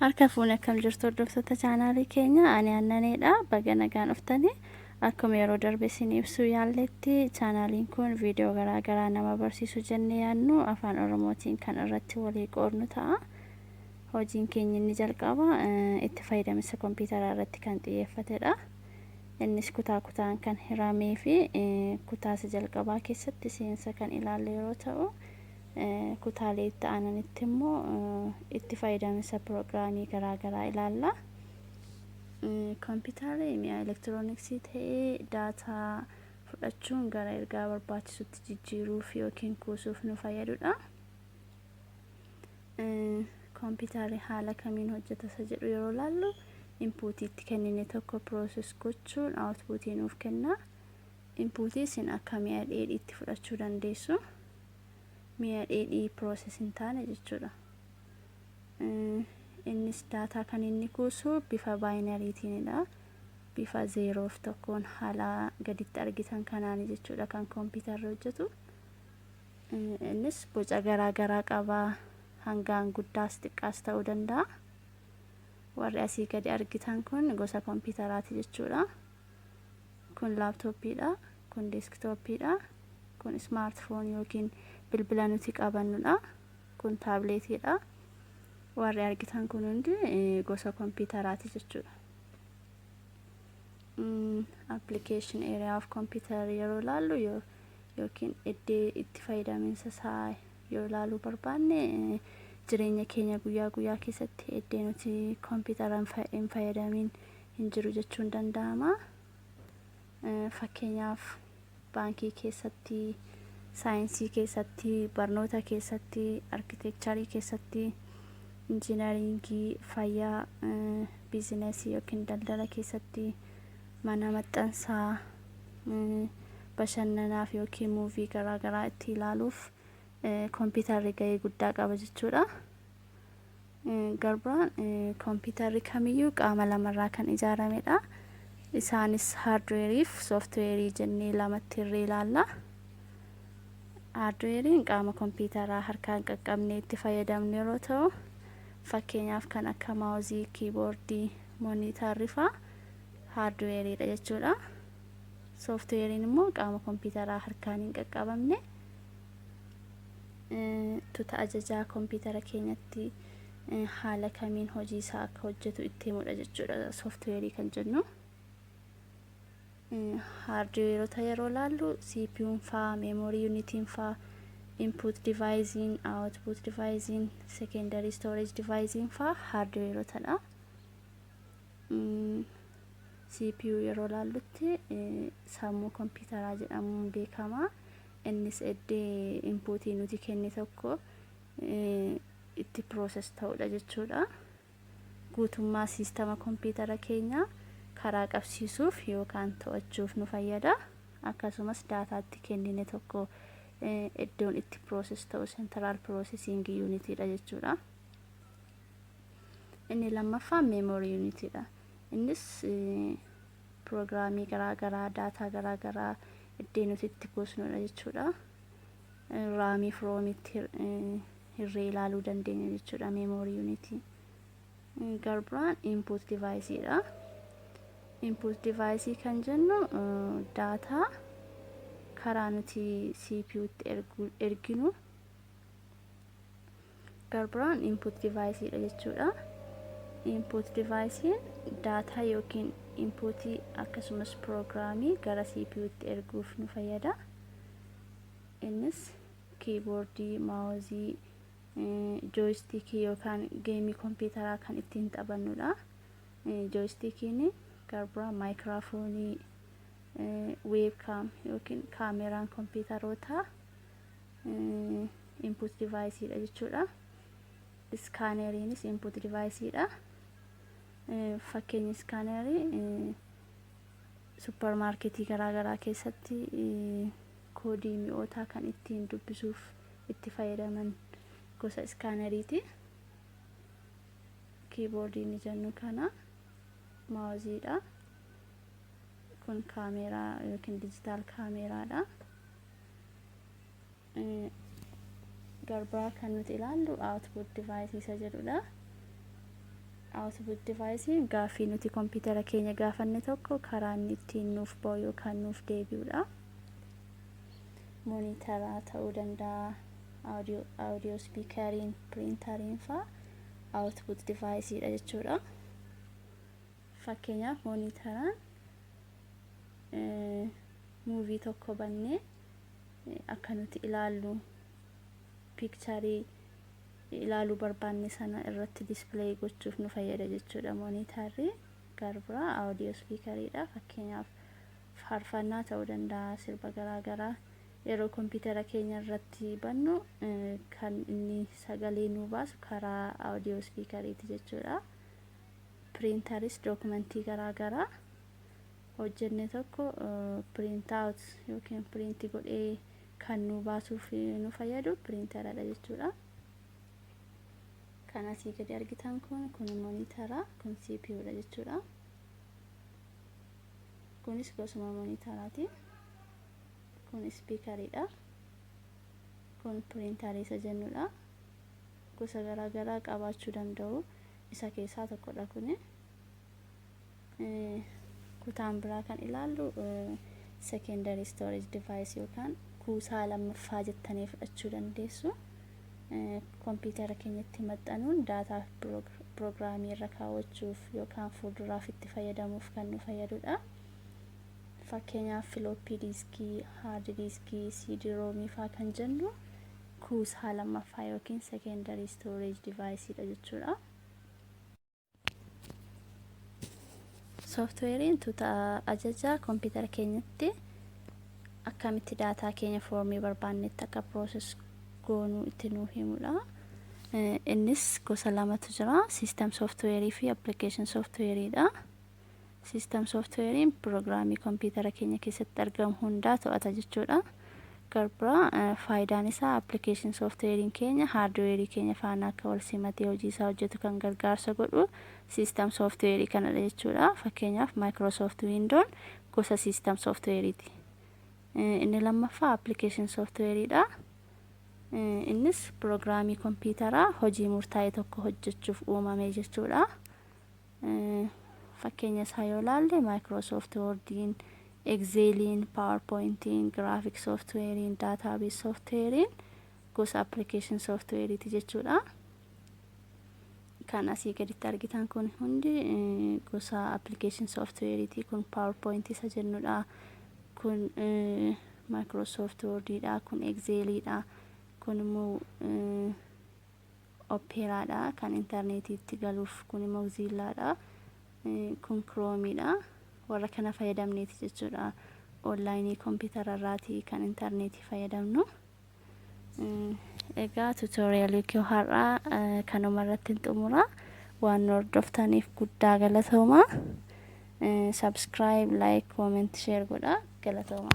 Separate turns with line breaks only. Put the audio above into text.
Harka fuune akkam jirtu hordoftoota chaanaalii keenya ani aannaneedha. Baga nagaan dhuftanii. Akkuma yeroo darbe isin ibsuu yaalletti chaanaaliin kun viidiyoo garaagaraa nama barsiisu jennee yaadnu afaan Oromootiin kan irratti walii qoodnu ta'a. Hojiin keenya inni jalqaba itti fayyadamisa kompiitaraa irratti kan xiyyeeffatedha. Innis kutaa kutaan kan hiramee fi kutaa jalqabaa keessatti seensa kan ilaalle yeroo ta'u, kutaalee itti aananitti immoo itti fayyadamisa piroogiraamii garaagaraa ilaalla. Kompiitarri mi'a elektirooniksii ta'ee daataa fudhachuun gara ergaa barbaachisutti jijjiiruuf yookiin kuusuuf nu fayyadudha. Kompiitarri haala kamiin hojjeta isa jedhu yeroo ilaallu, inpuutiitti kennine tokko pirooses gochuun aawutpuutii nuuf kenna. Inpuutii isin akka mi'a dheedhiitti fudhachuu dandeessu. Mi'a dheedhii pirooses hin taane jechuudha. Innis daataa kan inni kuusu bifa baayinariitiinidha. Bifa 0 fi 1 haala gaditti argitan kanaani jechuudha kan kompiitarri hojjetu. Innis boca garaagaraa qaba. Hangaan guddaas xiqqaas ta'uu danda'a. Warri asii gadi argitan kun gosa kompiitaraati jechuudha. Kun laaptooppiidha. Kun deeskitooppiidha. Kun ismaartifoon yookiin bilbila nuti qabannudha. Kun taableetiidha. Warri argitan kun hundi gosa kompiitaraati jechuudha. Application area of computer yeroo ilaallu yookiin iddoo itti fayyadaminsa isaa yoo ilaaluu barbaanne, jireenya keenya guyyaa guyyaa keessatti iddoo nuti kompiitara hin fayyadamin hin jiru jechuun danda'ama. Fakkeenyaaf baankii keessatti, saayinsii keessatti, barnoota keessatti, arkiteekcharii keessatti, injiinaringii, fayyaa, biizinesii yookiin daldala keessatti, mana maxxansaa, bashannanaaf yookiin muuvii garaagaraa itti ilaaluuf kompiitarri gahee guddaa qaba jechuudha. Garbiraan kompiitarri kamiyyuu qaama lamarraa kan ijaaramedha. Isaanis haardweerii fi sooftiweerii jennee lamatti irree ilaalla. Haardweeriin qaama kompiitaraa harkaan qaqqabnee itti fayyadamnu yeroo ta'u, fakkeenyaaf kan akka maawuzii, kiiboordii, moonitarrii fa'aa haardweeriidha jechuudha. Sooftiweeriin immoo qaama kompiitaraa harkaan hin qaqqabamne tuuta ajajaa kompiitara keenyatti haala kamiin hojii isaa akka hojjetu itti himudha jechuudha sooftiweerii kan jennu. Haardweerota yeroo ilaallu CPU'n fa'aa, meemoorii yuunitiin fa'aa, input device'n, output device'n, secondary storage device'n fa'aa haardweerotadha. CPU yeroo ilaallutti sammuu kompiitaraa jedhamuun beekama. Innis iddoo inpuutii nuti kenne tokko itti pirooses ta'udha jechuudha. Guutummaa siistama kompiitara keenyaa karaa qabsiisuuf yookaan to'achuuf nu fayyada. Akkasumas daataatti kennine tokko iddoon itti pirooses ta'u seentiraal piroosesiingii yuunitiidha jechuudha. Inni lammaffaan meemoorii yuunitiidha. Innis piroogiraamii garaagaraa, daataa garaagaraa iddoo nuti itti kuusnudha jechuudha. Raamii fi roomiitti hirree ilaaluu dandeenya jechuudha meemoorii yuunitii. Garbiraan input deviceidha. Input device kan jennu daataa karaa nuti CPU'tti erginu. Garbiraan input deviceidha jechuudha. Input device'n daataa yookiin inputii akkasumas piroogiraamii gara CPU'tti erguuf nu fayyada. Innis kiiboordii, maawuzii, jooyistikii yookaan geemii kompiitaraa kan ittiin taphannudha. Jooyistikiin garbiraan maayikiraafoonii, weebkaam yookiin kaameraan kompiitaroota input deviceidha jechuudha. Iskaaneriinis input deviceidha. Fakkeenyi iskaanerii suppermaarketii garaagaraa keessatti koodii mi'ootaa kan ittiin dubbisuuf itti fayyadaman gosa iskaaneriiti. Kiiboordiin jennu kana maawuziidha. Kun kaameraa yookiin dijitaal kaameraadha. Garbiraa kan nuti ilaallu output device isa jedhudha. output device gaaffii nuti kompiitara keenya gaafanne tokko karaa inni ittiin nuuf ba'u yookaan nuuf deebi'udha. Monitaraa ta'uu danda'a, audio speakeriin, printariin faa output device dha jechuudha. Fakkeenyaaf monitaraan muuvii tokko bannee akka nuti ilaallu picturii ilaaluu barbaanne sana irratti display gochuuf nu fayyada jechuudha. Monitarri garbiraa audio speakeriidha. Fakkeenyaaf faarfannaa ta'uu danda'a, sirba garaa garaa yeroo kompiitara keenya irratti bannu kan inni sagalee nu baasu karaa audio speakeriiti jechuudha. Printaris dokumentii garaa garaa hojjenne tokko print out yookiin print godhee kan nu baasuuf nu fayyadu printeradha jechuudha. Kan asii gadi argitan kun monitara, kun CPUdha jechuudha. Kunis gosuma monitaraati. Kun speakeridha. Kun printarii isa jennudha. Gosa garaa garaa qabaachuu danda'u. Isa keessaa tokkodha kuni. Kutaan biraa kan ilaallu secondary storage device yookaan kuusaa lammaffaa jettanii fudhachuu dandeessu. Kompiitara keenyatti maxxanuun daataa piroogiraamii irra kaawwachuuf yookaan fuulduraaf itti fayyadamuuf kan nu fayyadudha. Fakkeenyaaf floppy diskii, hard diskii, CD-ROM faa kan jennu kuusaa lammaffaa yookiin secondary storage device dha jechuudha. Softweeriin tuuta ajajaa kompiitara keenyatti akkamitti daataa keenya foormii barbaannetti akka process goonuu itti nuuf himudha. Innis gosa lamatu jira, system softweerii fi application softweeriidha. System softweeriin piroogiraamii kompiitara keenya keessatti argamu hundaa to'ata jechuudha. Garbiraa faayidaan isaa application softweeriin keenya hardweerii keenya faana akka wal simatee hojii isaa hojjetu kan gargaarsa godhu system softweerii kanadha jechuudha. Fakkeenyaaf Microsoft Windows gosa system softweeriiti. Inni lammaffaa application softweeriidha. Innis piroogiraamii kompiitaraa hojii murtaa'e tokko hojjechuuf uumame jechuudha. Fakkeenya isaa yoo ilaalle Microsoft Wordiin, Excelin, PowerPointiin, graphic softweeriin, database softweeriin gosa application softweeriiti jechuudha. Kan asii gaditti argitan kun hundi gosa application softweeriiti. Kun PowerPoint isa jennudha. Kun Microsoft Wordidha. Kun Excelidha. Kun immoo Operaadha kan internetiitti galuuf. Kun immoo Mozillaadha. Kun Chromeidha. Warra kana fayyadamneeti jechuudha. Online kompiitara irraati kan internetii fayyadamnu. Egaa tutorialii koo har'aa kanuma irratti xumura. Waan hordoftaniif guddaa galatooma. Subscribe, like, comment, share godhaa. Galatooma.